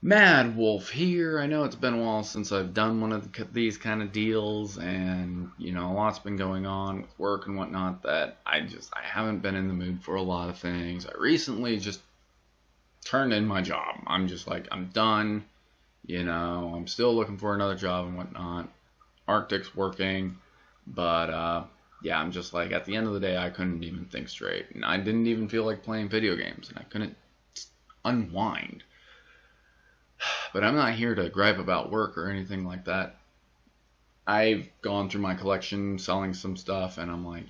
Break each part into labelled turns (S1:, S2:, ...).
S1: Mad Wolf here. I know it's been a while since I've done one of these kind of deals, and a lot's been going on with work and whatnot that I haven't been in the mood for a lot of things. I recently just turned in my job. I'm just like, I'm done. I'm still looking for another job and whatnot. Arctic's working, but yeah, I'm just like, at the end of the day, I couldn't even think straight, and I didn't even feel like playing video games, and I couldn't unwind. But I'm not here to gripe about work or anything like that. I've gone through my collection selling some stuff, and I'm like,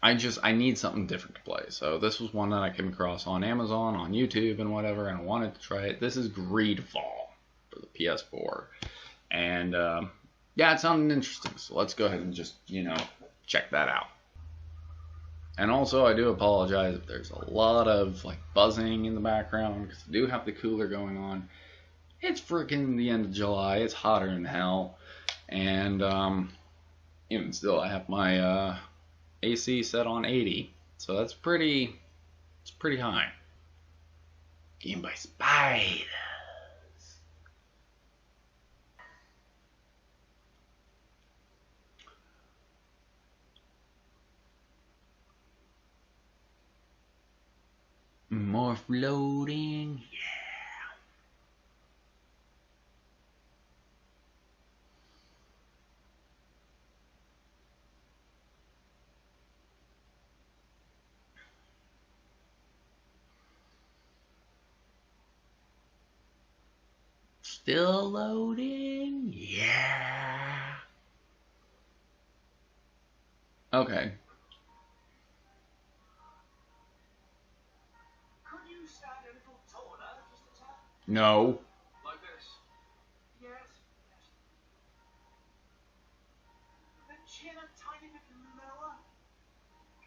S1: I need something different to play. So this was one that I came across on Amazon, on YouTube, and whatever, and I wanted to try it. This is GreedFall for the PS4. And yeah, it sounded interesting. So let's go ahead and just, check that out. And also, I do apologize if there's a lot of like buzzing in the background, because I do have the cooler going on. It's freaking the end of July. It's hotter than hell. And even still, I have my AC set on 80. So that's pretty high. Game by spiders. More floating. Yeah. Still loading? Yeah. Okay.
S2: Could you stand a little taller, just a tad?
S1: No.
S2: Like this? Yes. The chin a tiny bit lower.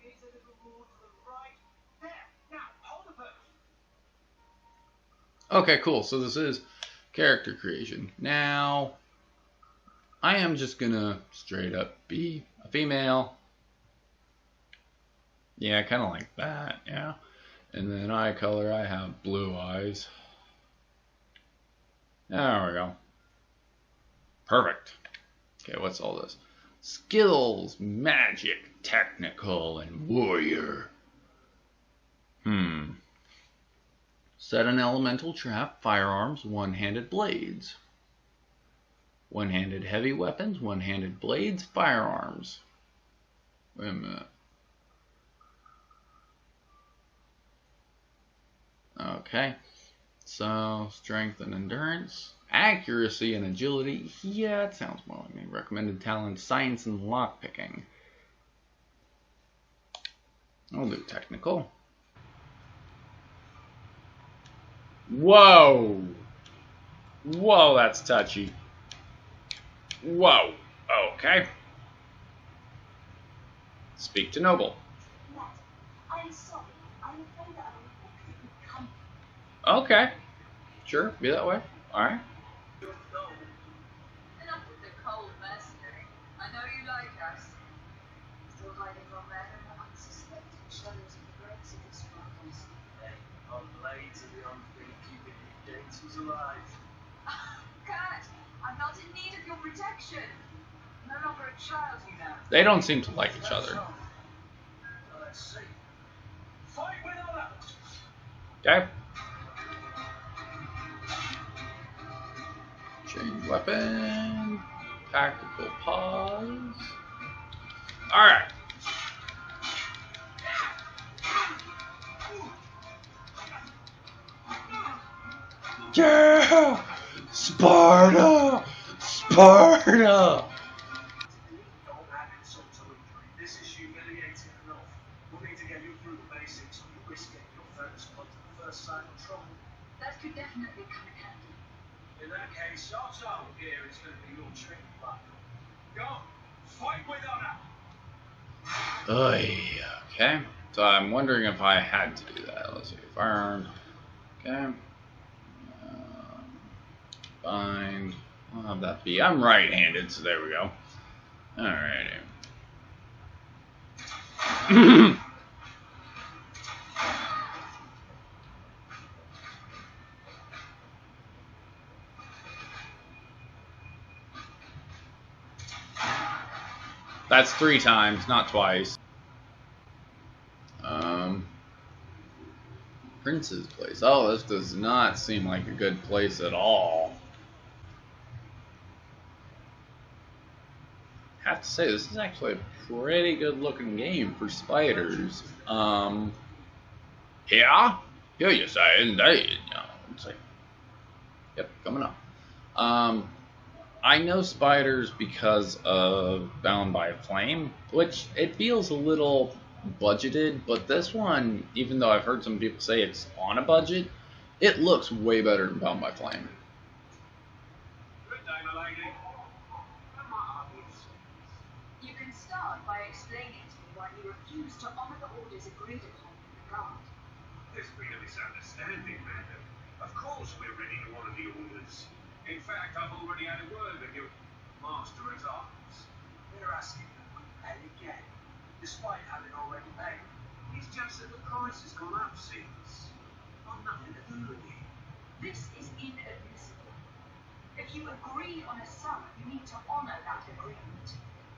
S2: Gaze a little more to the right. There. Now, hold the pose.
S1: Okay, cool. So this is character creation. Now, I am just gonna straight up be a female. Yeah, kind of like that, yeah. And then eye color, I have blue eyes. There we go. Perfect. Okay, what's all this? Skills, magic, technical, and warrior. Set an elemental trap, firearms, one-handed blades. One-handed heavy weapons, one-handed blades, firearms. Wait a minute. Okay. So, strength and endurance. Accuracy and agility. Yeah, it sounds more like me. Recommended talents, science and lockpicking. I'll do technical. Whoa! Whoa, that's touchy. Whoa. Okay. Speak to Noble.
S3: Matt, I'm sorry. I'm afraid that I didn't come.
S1: Okay. Sure, be that way. Alright.
S4: Enough with the cold mercenary. I know you like us. Still hiding from men in the unsuspecting shadows of the great city struggles.
S2: Hey, our blades are the only thing keeping you dates alive.
S4: Kurt, I'm not in need of your protection. I'm no longer a child, you know.
S1: They don't seem to like each other.
S2: Let's see. Fight with honor.
S1: Okay. Change weapon. Tactical pause. Alright. Yeah! Sparta! Sparta!
S2: Don't add insult to injury. This is humiliating enough. We'll need to get you through the basics or you risk getting your feathers cut at the first sign of trouble.
S4: That could definitely come in handy.
S2: In that case, our travel gear is going to be your training partner. Go! Fight with honor!
S1: Oy, okay. So I'm wondering if I had to do that. Let's see. Firearms. Okay. Bind. I'll have that be. I'm right-handed, so there we go. Alrighty. That's 3 times, not twice. Prince's place. Oh, this does not seem like a good place at all. I have to say, this is actually a pretty good looking game for spiders. Yeah? Here you say, indeed. It's like, yep, coming up. I know spiders because of Bound by Flame, which it feels a little budgeted, but this one, even though I've heard some people say it's on a budget, it looks way better than Bound by Flame.
S2: Good day, my lady.
S4: You can start by explaining to me why you refuse to honor the orders agreed upon in the guard.
S2: There's been a misunderstanding, madam. Of course we're ready to honor the orders. In fact, I've already had a word with your master at arms. We're asking that we pay again, despite having already paid. It's just that the price has gone up since. Got nothing to do with it.
S4: This is inadmissible. If you agree on a sum, you need to honor that agreement.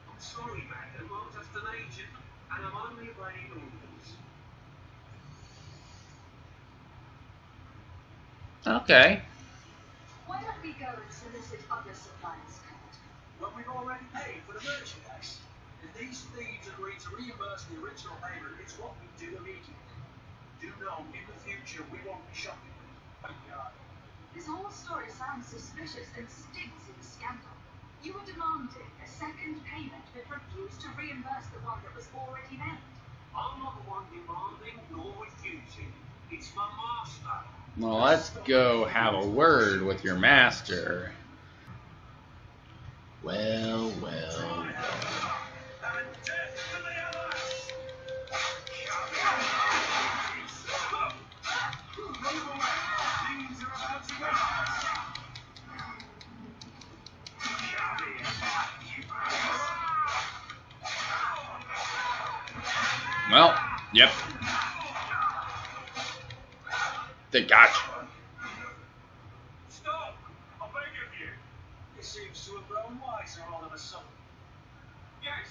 S2: I'm sorry, madam. I'm just an agent, and I'm only obeying orders.
S1: Okay.
S4: Why don't we go and solicit other suppliers, Kurt?
S2: Well, we've already paid for the merchandise. If these thieves agree to reimburse the original payment, it's what we do immediately. Do know, in the future, we won't be shopping with you.
S4: This whole story sounds suspicious and stinks of scandal. You were demanding a second payment, but refused to reimburse the one that was already made.
S2: I'm not the one demanding nor refusing. It's my master.
S1: Well, let's go have a word with your master. Well.
S2: And death to the others! Things are about to go.
S1: Well, yep. They got you.
S2: Stop! I beg of you. He seems to have grown wiser all of a sudden. Yes.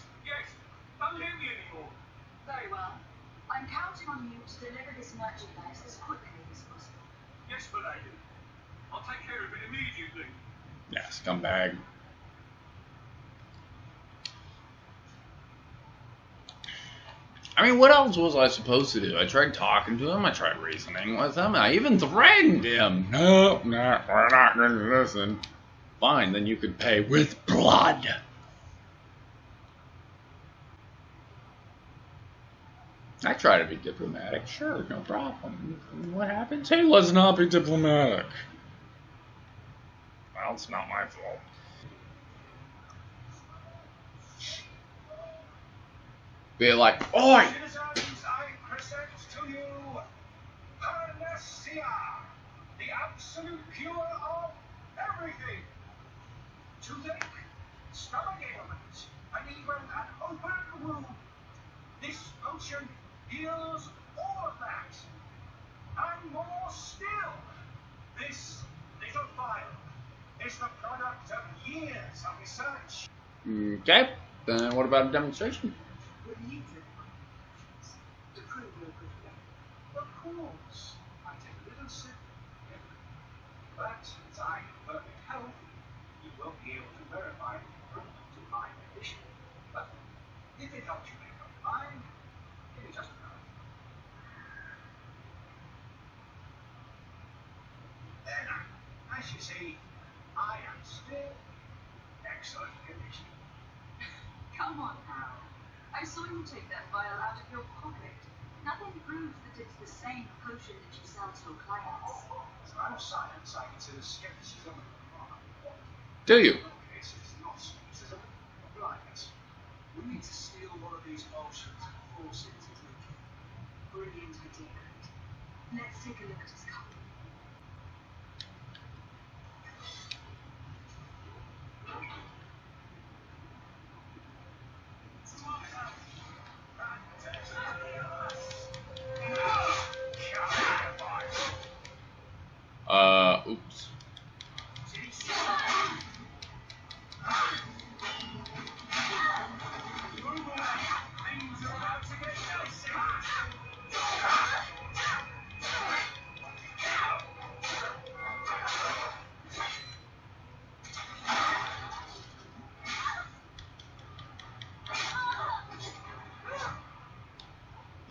S2: Don't hit me anymore.
S4: Very well. I'm counting on you to deliver this merchandise as quickly as possible.
S2: Yes, but I do. I'll take care of it immediately.
S1: Yeah, scumbag. I mean, what else was I supposed to do? I tried talking to him, I tried reasoning with him, I even threatened him. No, we're not going to listen. Fine, then you could pay with blood. I try to be diplomatic, sure, no problem. What happens? Hey, let's not be diplomatic. Well, it's not my fault. Be like, oi!
S2: Citizens, I present to you Panacea, the absolute cure of everything. Toothache, stomach ailment, and even an open wound. This potion heals all of that. And more still. This little vial is the product of years of research.
S1: Okay, then what about a demonstration?
S2: Would you take my actions to prove your good faith? Of course. I take a little sip every day. But as I am in perfect health, you won't be able to verify the improvement in my condition. But if it helps you make up your mind, give me just a moment. Then, as you see, I am still excellent condition.
S4: Come on now. I saw you take that vial out of your pocket. Nothing proves that it's the same potion that you sell to your clients.
S2: As a matter of science, I consider skepticism wrong.
S1: Do you?
S2: In most cases, it's not skepticism, but blindness. We need to steal one of these potions and force it to drink it.
S4: Brilliant idea. Let's take a look at his cup.
S1: Oops.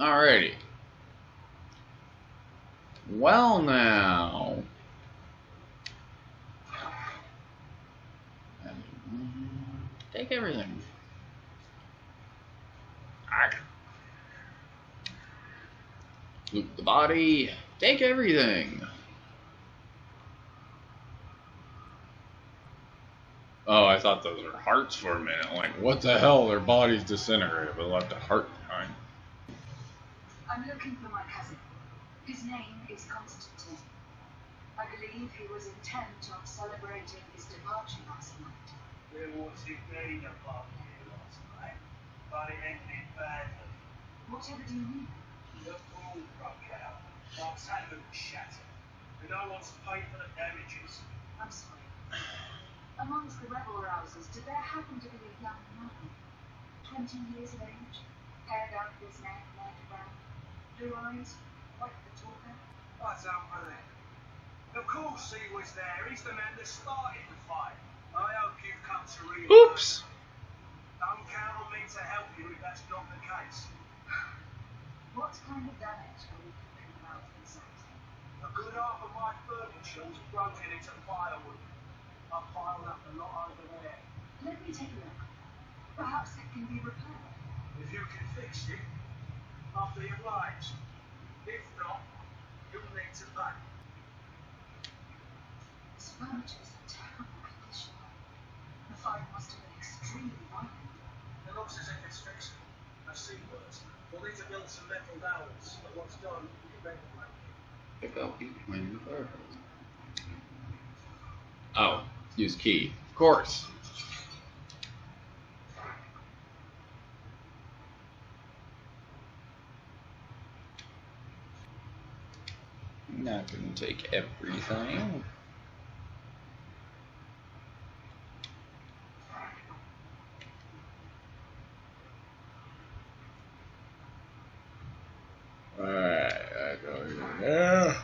S1: Alrighty. Well now. Take everything. Loot the body. Take everything. Oh, I thought those were hearts for a minute. Like, what the hell? Their bodies disintegrated, but left a heart behind.
S4: I'm looking for my cousin. His name is Constantine. I believe he was intent on celebrating his departure last night.
S2: There was indeed a party here last night, but it ended badly.
S4: Whatever do you mean?
S2: The ball broke out, our tavern shattered, and no one's paid for the damages.
S4: I'm sorry. Amongst the rebel rousers, did there happen to be a young man, 20 years of age, hair down to his neck, light brown, blue eyes, like the talker?
S2: I don't know. Of course he was there. He's the man that started the fight. I hope you've come to realize.
S1: Oops.
S2: Don't count on me to help you if that's not the case.
S4: What kind of damage are we talking about exactly?
S2: A good half of my furniture was broken into firewood. I piled up a lot over there.
S4: Let me take a look. Perhaps it can be repaired.
S2: If you can fix it, I'll be obliged. If not, you'll need to pay.
S4: This furniture is in terrible condition. The fire must have been extremely violent.
S2: It looks as if it's fixable. I've seen worse. We'll need to build some metal dowels, but once done, you can make them like it.
S1: Pick up when first. Oh, use key. Of course. I'm not gonna take everything. Alright, I go here.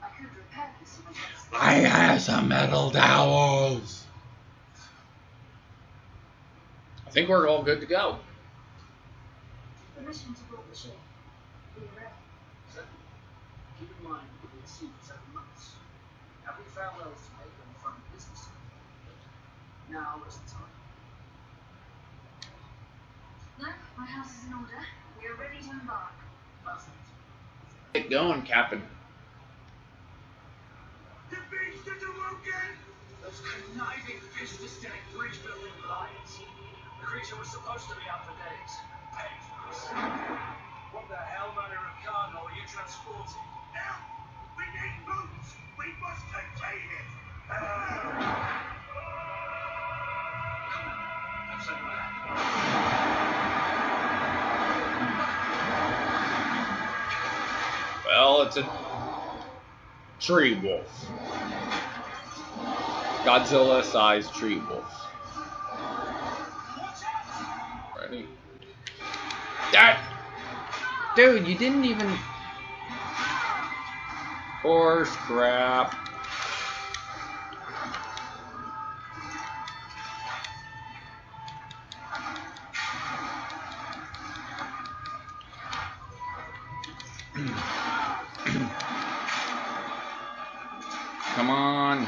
S4: I could repair this if I just...
S1: I have some metal dowels. I think we're all good to go.
S4: Permission to board the ship. Be ready.
S2: Certainly. Keep in mind, we've been at sea for 7 months. Have we farewells to make on the front business? Now is the time.
S4: No, my house is in order. We are ready to embark.
S2: Perfect.
S1: Get going, Captain.
S2: The beast is awoken! Those conniving, fist-to-stack, bridge-building lions. The creature was supposed to be out for days. Paid for this. What the hell manner of cargo are you transporting? Help! We need boots! We must contain it! Come on, that's it, man.
S1: Well, it's a tree wolf. Godzilla-sized tree wolf. Ready? That, dude, you didn't even. Horse crap. Come on.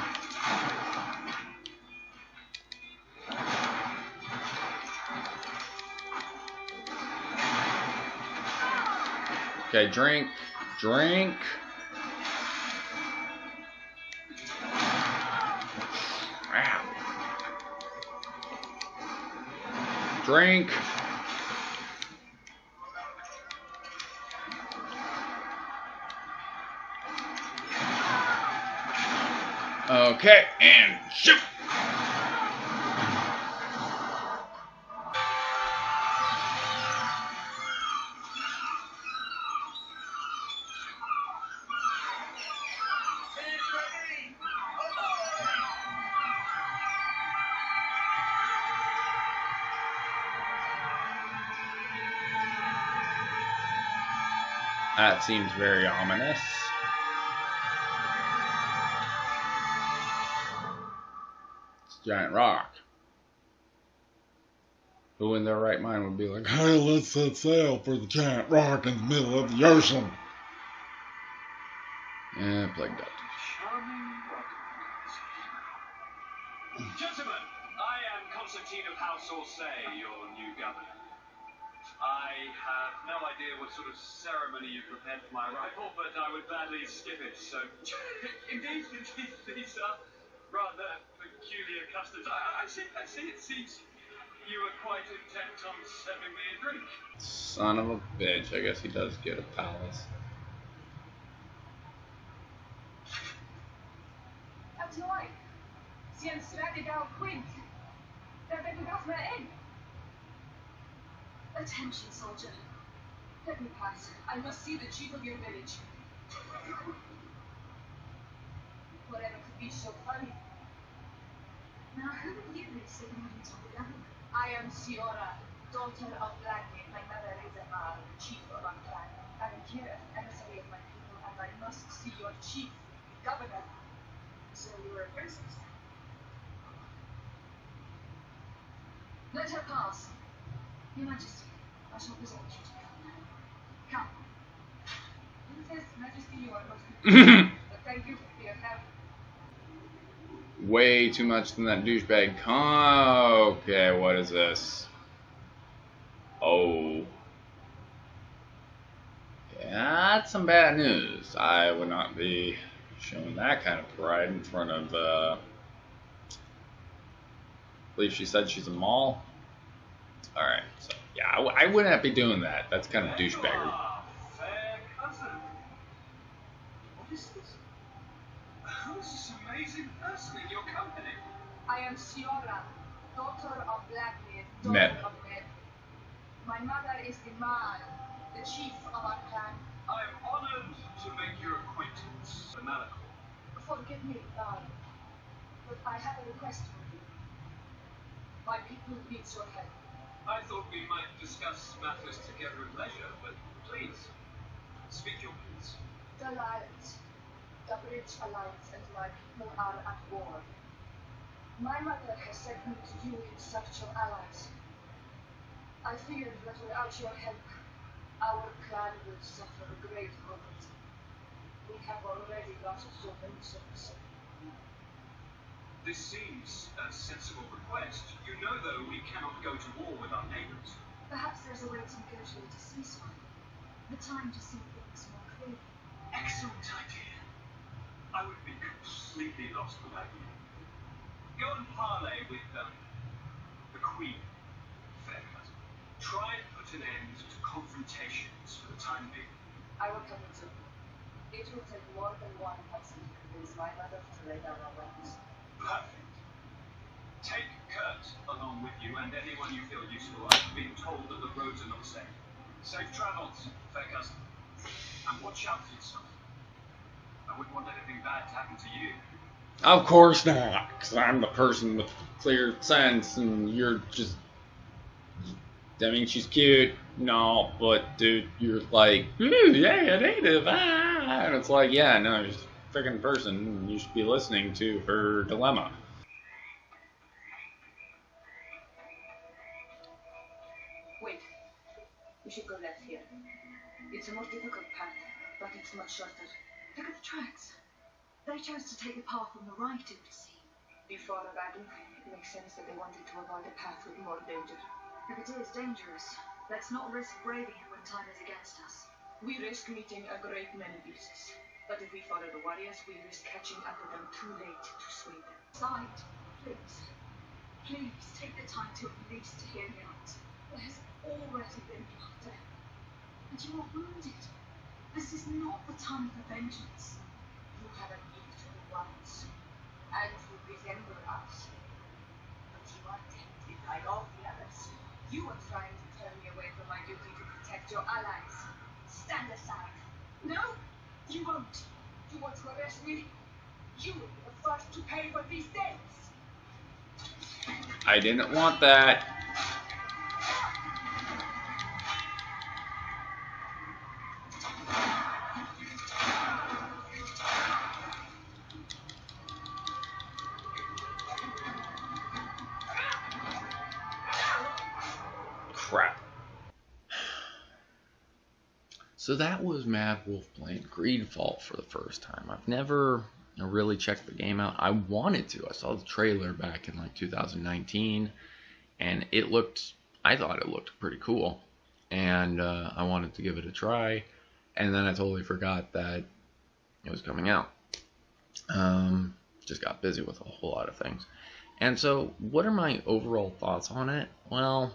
S1: Okay, drink. Drink. Crap. Drink. Okay, and shoot! That seems very ominous. It's a giant rock. Who in their right mind would be like, hey, let's set sail for the giant rock in the middle of the ocean? Yeah, plague doctor.
S2: Charming rock. Gentlemen, I am Constantine of House Orsay, your new governor. I have no idea what sort of ceremony you prepared for my arrival, but I would gladly skip it, so... Indeed, these are rather peculiar customs. I see, it seems you are quite intent on serving me a drink.
S1: Son of a bitch, I guess he does get a palace.
S4: Attention! Si un strategal quint, that they got my in. Attention, soldier. Let me pass. I must see the chief of your village. Whatever could be so funny. Now, who are you sitting on top of the gun? I am Siora, daughter of Blackney. My mother is the chief of our clan. I am here as an emissary of my people, and I must see your chief, governor. So you are a princess. Let her pass. Your Majesty, I shall present you to governor. Come. Princess, Majesty, you are most but thank you for your help.
S1: Way too much than that douchebag. Okay, what is this? Oh. Yeah, that's some bad news. I would not be showing that kind of pride in front of, I believe she said she's a mall. Alright, so, yeah, I wouldn't be doing that. That's kind of douchebaggery.
S2: Fair cousin. What is this? Who is this amazing person in your company? I am Siora, daughter of Blackney,
S1: Ned.
S2: of Ned. My mother is the man, the chief of our clan. I am honored to make your acquaintance, Malachor.
S4: Forgive me, but I have a request for you. My people need your help.
S2: I thought we might discuss matters together at leisure, but please, speak your piece.
S4: The Alliance, the Bridge Alliance, and my people are at war. My mother has sent me to you in search of allies. I feared that without your help, our clan would suffer great poverty. We have already lost so many souls.
S2: This seems a sensible request. You know, though, we cannot go to war with our neighbors.
S4: Perhaps there's a way to negotiate a ceasefire. The time to see things more clearly.
S2: Excellent idea. I would be completely lost without you. Go and parley with the Queen, fair cousin. Try and put an end to confrontations for the time being.
S4: I will come with you. It will take more than one person to convince my mother to lay down our weapons.
S2: Perfect. Take Kurt along with you and anyone you feel useful. I've been told that the roads are not safe. Safe travels, fair cousin. And watch out for yourself. I wouldn't want anything bad to happen to you.
S1: Of course not, because I'm the person with clear sense, and you're just... I mean, she's cute, no, but dude, you're like, ooh, yeah, a native, ah, and it's like, yeah, no, she's a freaking person, and you should be listening to her dilemma.
S4: Wait. We should go left here. It's a more difficult path, but it's much shorter. Look at the tracks. They chose to take the path on the right, it would seem. Before a battle, it makes sense that they wanted to avoid a path with more danger. If it is dangerous, let's not risk braving it when time is against us. We risk meeting a great many beasts. But if we follow the warriors, we risk catching up with them too late to sway them. Side, please. Please, take the time to at least hear me out. There has already been blood. And you are wounded. This is not the time for vengeance. You have a need to the ones, and to resemble us. But you are tempted like all the others. You are trying to turn me away from my duty to protect your allies. Stand aside. No, you won't. You want to arrest me? You will be the first to pay for these debts.
S1: I didn't want that. So that was Mad Wolf playing GreedFall for the first time. I've never really checked the game out. I wanted to. I saw the trailer back in like 2019, and I thought it looked pretty cool, and I wanted to give it a try, and then I totally forgot that it was coming out. Just got busy with a whole lot of things. And so, what are my overall thoughts on it? Well,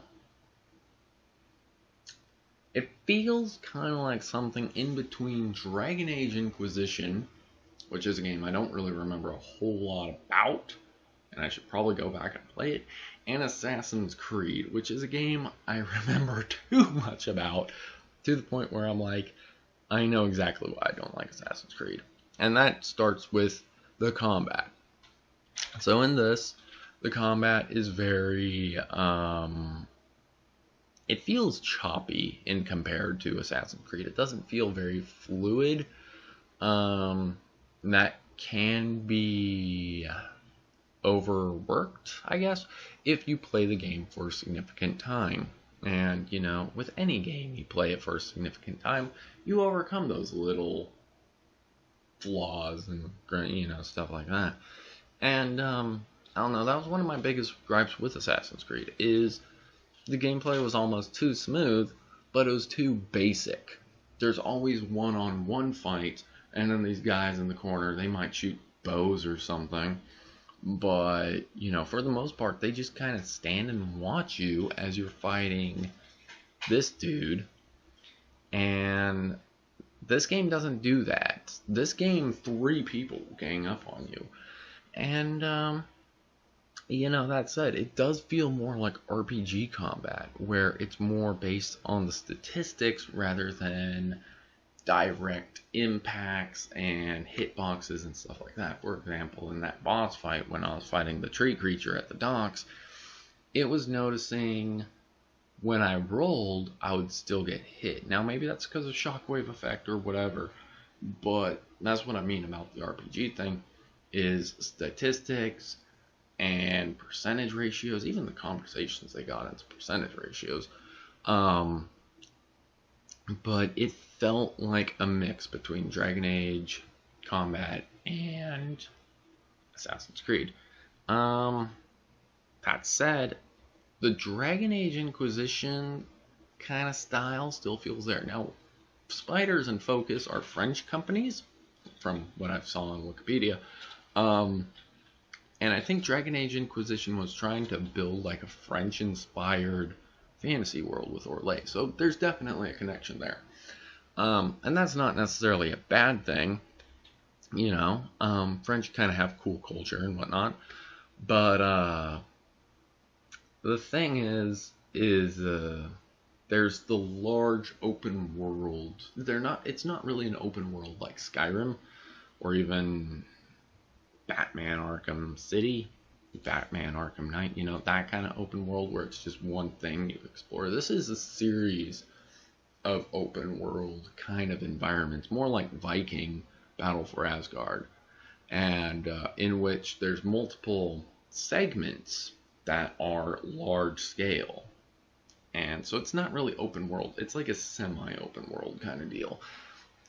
S1: it feels kind of like something in between Dragon Age Inquisition, which is a game I don't really remember a whole lot about, and I should probably go back and play it, and Assassin's Creed, which is a game I remember too much about, to the point where I'm like, I know exactly why I don't like Assassin's Creed. And that starts with the combat. So in this, the combat is very, it feels choppy in compared to Assassin's Creed. It doesn't feel very fluid. That can be overworked, I guess, if you play the game for a significant time. And, you know, with any game you play it for a significant time, you overcome those little flaws and, you know, stuff like that. And, I don't know, that was one of my biggest gripes with Assassin's Creed, is the gameplay was almost too smooth, but it was too basic. There's always one-on-one fight, and then these guys in the corner, they might shoot bows or something, but, you know, for the most part, they just kind of stand and watch you as you're fighting this dude, and this game doesn't do that. This game, 3 people gang up on you, and, you know, that said, it does feel more like RPG combat, where it's more based on the statistics rather than direct impacts and hitboxes and stuff like that. For example, in that boss fight, when I was fighting the tree creature at the docks, it was noticing when I rolled, I would still get hit. Now, maybe that's because of shockwave effect or whatever, but that's what I mean about the RPG thing, is statistics and percentage ratios, even the conversations they got into percentage ratios. But it felt like a mix between Dragon Age combat and Assassin's Creed. That said, the Dragon Age Inquisition kind of style still feels there. Now, Spiders and Focus are French companies, from what I saw on Wikipedia. And I think Dragon Age Inquisition was trying to build like a French-inspired fantasy world with Orlais. So there's definitely a connection there. And that's not necessarily a bad thing. You know, French kind of have cool culture and whatnot. But the thing is there's the large open world. It's not really an open world like Skyrim or even Batman Arkham City, Batman Arkham Knight, you know, that kind of open world where it's just one thing you explore. This is a series of open world kind of environments, more like Viking Battle for Asgard, and in which there's multiple segments that are large scale. And so it's not really open world, it's like a semi-open world kind of deal.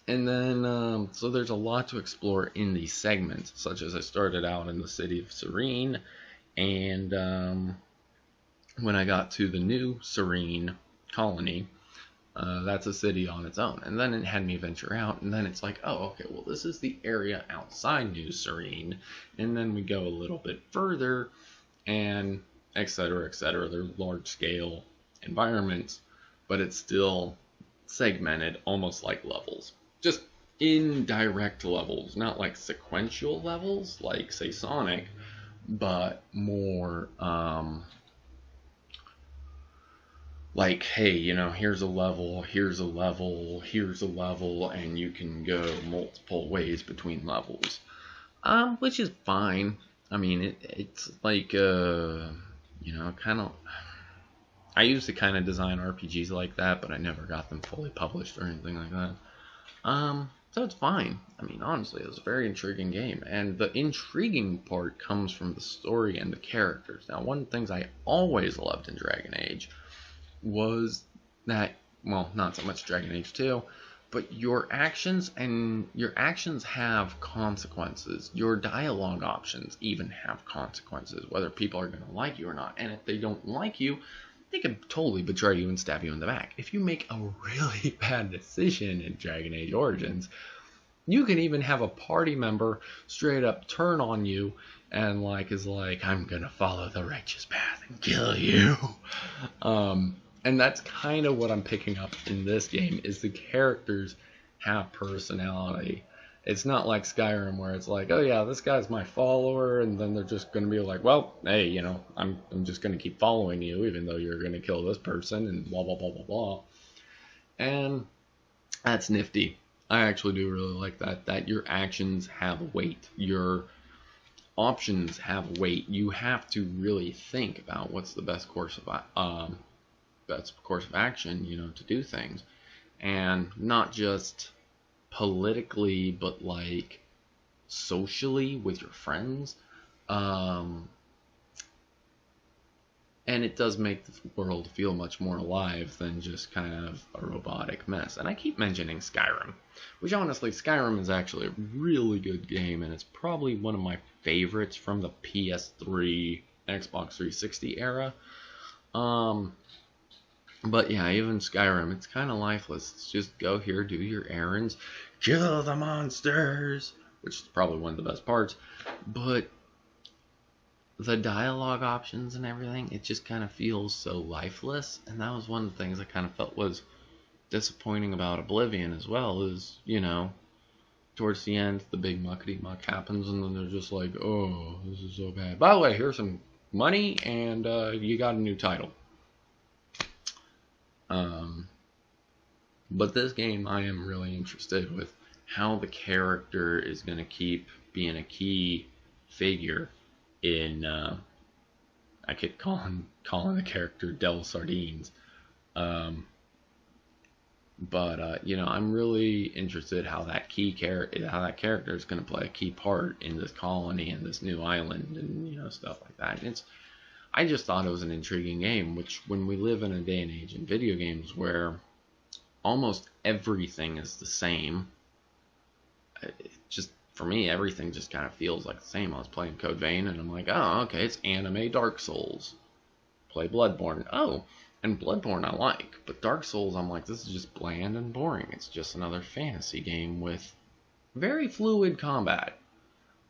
S1: And then, so there's a lot to explore in these segments, such as I started out in the city of Serene, and when I got to the new Serene colony, that's a city on its own. And then it had me venture out, and then it's like, oh, okay, well, this is the area outside New Serene, and then we go a little bit further, and et cetera, et cetera. They're large-scale environments, but it's still segmented, almost like levels. Just indirect levels, not like sequential levels, like, say, Sonic, but more, like, hey, you know, here's a level, here's a level, here's a level, and you can go multiple ways between levels. Which is fine. I mean, it's like, you know, kind of, I used to kind of design RPGs like that, but I never got them fully published or anything like that. So it's fine. I mean, honestly, it's a very intriguing game, and the intriguing part comes from the story and the characters. Now, one of the things I always loved in Dragon Age was that, well, not so much Dragon Age 2, but your actions have consequences. Your dialogue options even have consequences, whether people are going to like you or not. And if they don't like you, they can totally betray you and stab you in the back. If you make a really bad decision in Dragon Age Origins, you can even have a party member straight up turn on you and is like, I'm gonna follow the righteous path and kill you. And that's kind of what I'm picking up in this game, is the characters have personality. It's not like Skyrim where it's like, oh yeah, this guy's my follower, and then they're just gonna be like, well, hey, I'm just gonna keep following you even though you're gonna kill this person and blah blah blah blah blah. And that's nifty. I actually do really like that your actions have weight. Your options have weight. You have to really think about what's the best course of action, to do things, and not just politically, but socially with your friends. And it does make the world feel much more alive than just kind of a robotic mess. And I keep mentioning Skyrim, which honestly, Skyrim is actually a really good game, and it's probably one of my favorites from the PS3, Xbox 360 era. But yeah, even Skyrim, it's kind of lifeless. It's just go here, do your errands, kill the monsters, which is probably one of the best parts. But the dialogue options and everything, it just kind of feels so lifeless. And that was one of the things I kind of felt was disappointing about Oblivion as well, is, towards the end, the big muckety muck happens, and then they're just like, oh, this is so bad. By the way, here's some money, and you got a new title. But this game, I am really interested with how the character is going to keep being a key figure in, I keep calling the character Del Sardines. I'm really interested how that character is going to play a key part in this colony and this new island and stuff like that. And I just thought it was an intriguing game, which when we live in a day and age in video games where almost everything is the same, for me, everything just kind of feels like the same. I was playing Code Vein, and I'm like, oh, okay, it's anime Dark Souls. Play Bloodborne. Oh, and Bloodborne I like, but Dark Souls, I'm like, this is just bland and boring. It's just another fantasy game with very fluid combat.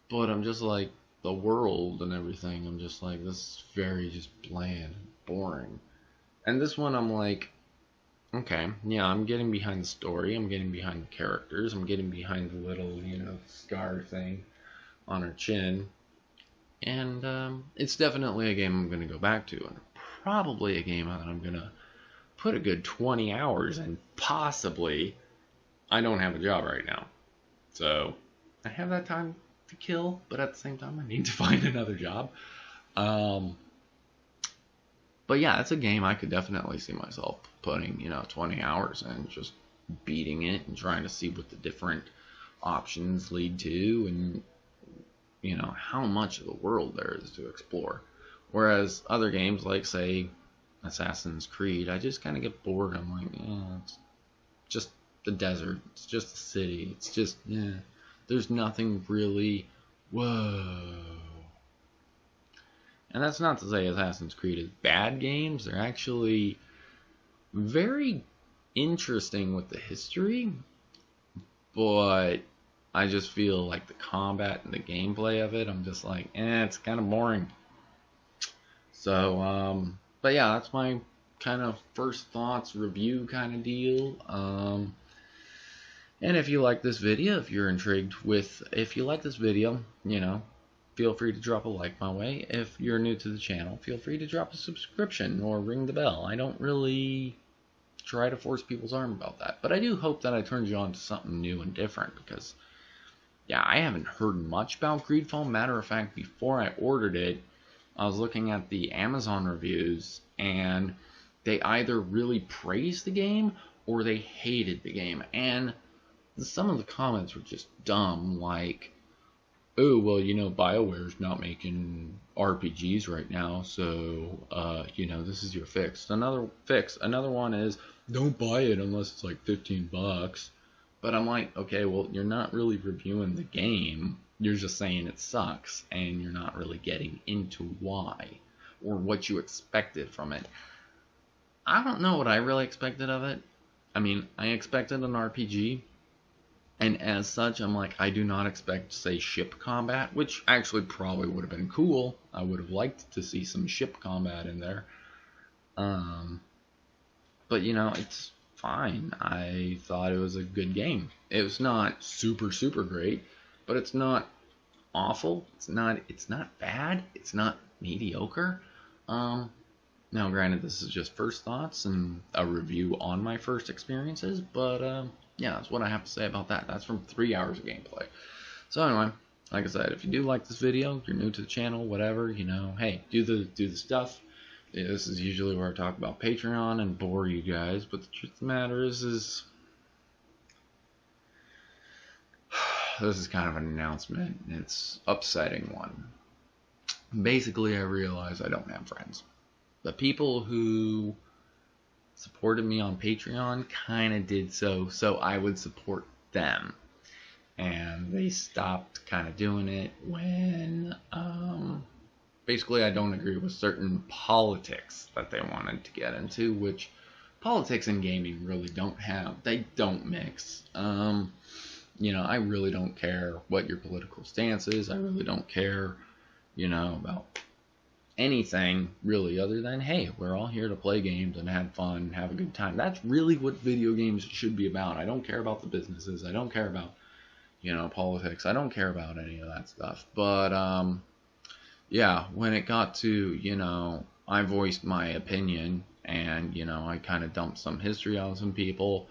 S1: But I'm just like, the world and everything, I'm just like, this is very just bland and boring. And this one, I'm like, okay, yeah, I'm getting behind the story, I'm getting behind the characters, I'm getting behind the little, scar thing on her chin. And it's definitely a game I'm going to go back to, and probably a game that I'm going to put a good 20 hours in, possibly. I don't have a job right now, so I have that time to kill, but at the same time, I need to find another job. But yeah, it's a game I could definitely see myself putting, 20 hours in, just beating it and trying to see what the different options lead to, and how much of the world there is to explore. Whereas other games like, say, Assassin's Creed, I just kind of get bored. I'm like, it's just the desert, it's just the city, it's just, there's nothing really, whoa. And that's not to say Assassin's Creed is bad games. They're actually very interesting with the history, but I just feel like the combat and the gameplay of it, I'm just like, it's kind of boring. So, but yeah, that's my kind of first thoughts review kind of deal. And if you like this video, if you like this video, feel free to drop a like my way. If you're new to the channel, feel free to drop a subscription or ring the bell. I don't really try to force people's arm about that, but I do hope that I turned you on to something new and different, because, yeah, I haven't heard much about GreedFall. Matter of fact, before I ordered it, I was looking at the Amazon reviews, and they either really praised the game or they hated the game. And some of the comments were just dumb, like, oh, well, BioWare's not making RPGs right now, so, this is your fix. Another one is, don't buy it unless it's like $15. But I'm like, okay, well, you're not really reviewing the game. You're just saying it sucks, and you're not really getting into why or what you expected from it. I don't know what I really expected of it. I mean, I expected an RPG, and as such, I'm like, I do not expect, say, ship combat, which actually probably would have been cool. I would have liked to see some ship combat in there. But, you know, it's fine. I thought it was a good game. It was not super, super great, but it's not awful. It's not bad. It's not mediocre. Now, granted, this is just first thoughts and a review on my first experiences, but yeah, that's what I have to say about that. That's from 3 hours of gameplay. So anyway, like I said, if you do like this video, you're new to the channel, whatever, you know, hey, do the stuff. Yeah, this is usually where I talk about Patreon and bore you guys, but the truth of the matter is this is kind of an announcement. It's upsetting one. Basically, I realize I don't have friends. The people who supported me on Patreon kind of did so I would support them. And they stopped kind of doing it when, basically I don't agree with certain politics that they wanted to get into, which politics and gaming really they don't mix. You know, I really don't care what your political stance is. I really don't care, you know, about anything really other than, hey, we're all here to play games and have fun, have a good time. That's really what video games should be about. I don't care about the businesses. I don't care about, you know, politics. I don't care about any of that stuff. But yeah, when it got to, you know, I voiced my opinion and, you know, I kind of dumped some history on some people.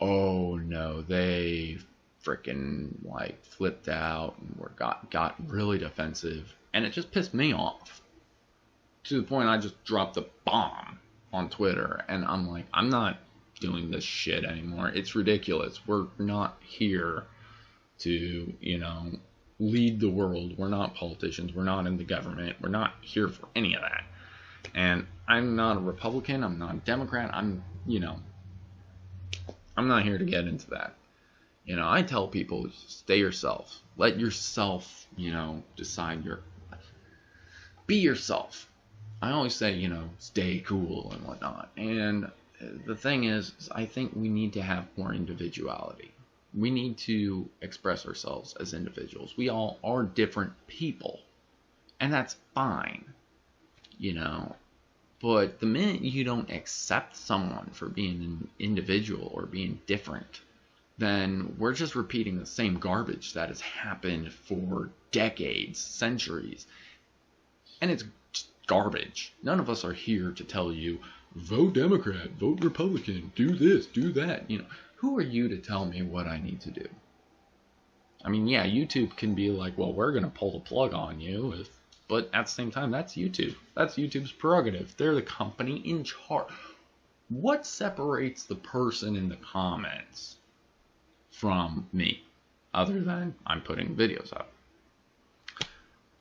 S1: Oh no, they freaking like flipped out and got really defensive, and it just pissed me off. To the point I just dropped a bomb on Twitter, and I'm like, I'm not doing this shit anymore. It's ridiculous. We're not here to, you know, lead the world. We're not politicians. We're not in the government. We're not here for any of that. And I'm not a Republican. I'm not a Democrat. You know, I'm not here to get into that. You know, I tell people, stay yourself. Let yourself, you know, decide be yourself. I always say, you know, stay cool and whatnot. And the thing is, I think we need to have more individuality. We need to express ourselves as individuals. We all are different people. And that's fine, you know. But the minute you don't accept someone for being an individual or being different, then we're just repeating the same garbage that has happened for decades, centuries. And it's garbage. None of us are here to tell you, vote Democrat, vote Republican, do this, do that. You know, who are you to tell me what I need to do? I mean, yeah, YouTube can be like, well, we're going to pull the plug on you. But at the same time, that's YouTube. That's YouTube's prerogative. They're the company in charge. What separates the person in the comments from me, other than I'm putting videos up?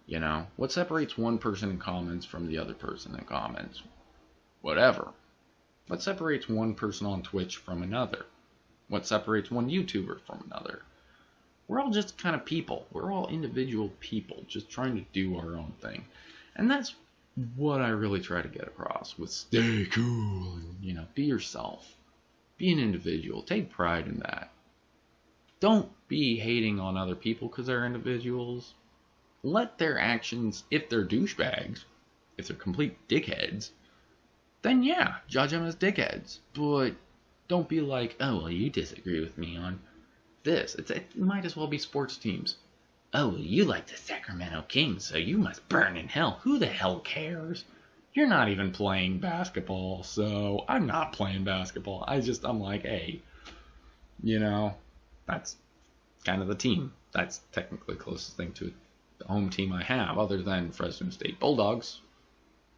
S1: You know, what separates one person in comments from the other person in comments? Whatever. What separates one person on Twitch from another? What separates one YouTuber from another? We're all just kind of people. We're all individual people just trying to do our own thing. And that's what I really try to get across with stay cool and, you know, be yourself. Be an individual. Take pride in that. Don't be hating on other people because they're individuals. Let their actions, if they're douchebags, if they're complete dickheads, then yeah, judge them as dickheads. But don't be like, oh, well, you disagree with me on this. It might as well be sports teams. Oh, well, you like the Sacramento Kings, so you must burn in hell. Who the hell cares? You're not even playing basketball, so I'm not playing basketball. I'm like, hey, you know, that's kind of the team. That's technically the closest thing to the home team I have, other than Fresno State Bulldogs.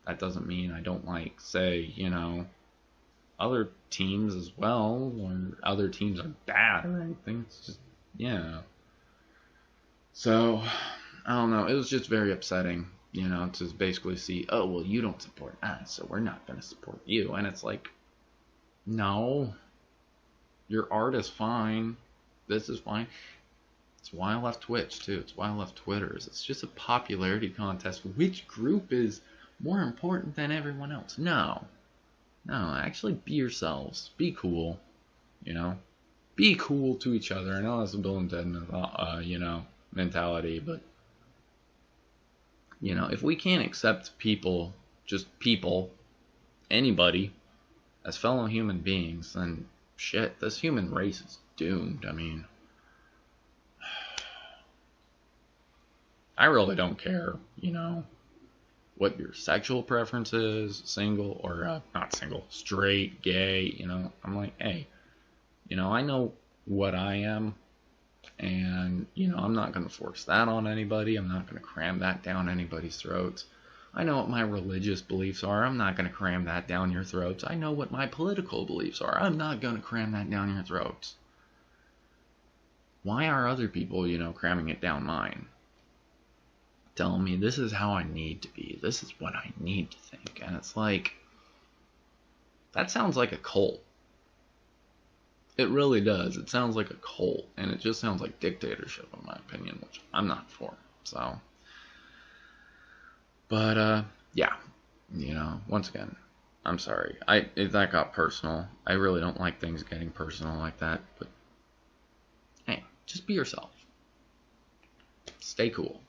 S1: That doesn't mean I don't like, say, you know, other teams as well, or other teams are bad or anything. It's just, yeah. So, I don't know. It was just very upsetting, you know, to basically see, oh, well, you don't support us, so we're not going to support you. And it's like, no, your art is fine. This is fine. It's why I left Twitch too. It's why I left Twitter. It's just a popularity contest. Which group is more important than everyone else? No. Actually be yourselves. Be cool. You know? Be cool to each other. I know that's a Bill and Ted mentality, but if we can't accept people, just people, anybody, as fellow human beings, then shit, this human race is doomed. I mean, I really don't care, what your sexual preference is, single or not single, straight, gay, I'm like, hey, I know what I am, and, I'm not going to force that on anybody. I'm not going to cram that down anybody's throats. I know what my religious beliefs are. I'm not going to cram that down your throats. I know what my political beliefs are. I'm not going to cram that down your throats. Why are other people, cramming it down mine? Telling me this is how I need to be. This is what I need to think. And it's like, that sounds like a cult. It really does. It sounds like a cult. And it just sounds like dictatorship, in my opinion, which I'm not for. So, but, yeah. Once again, I'm sorry. That got personal. I really don't like things getting personal like that. But, hey, just be yourself. Stay cool.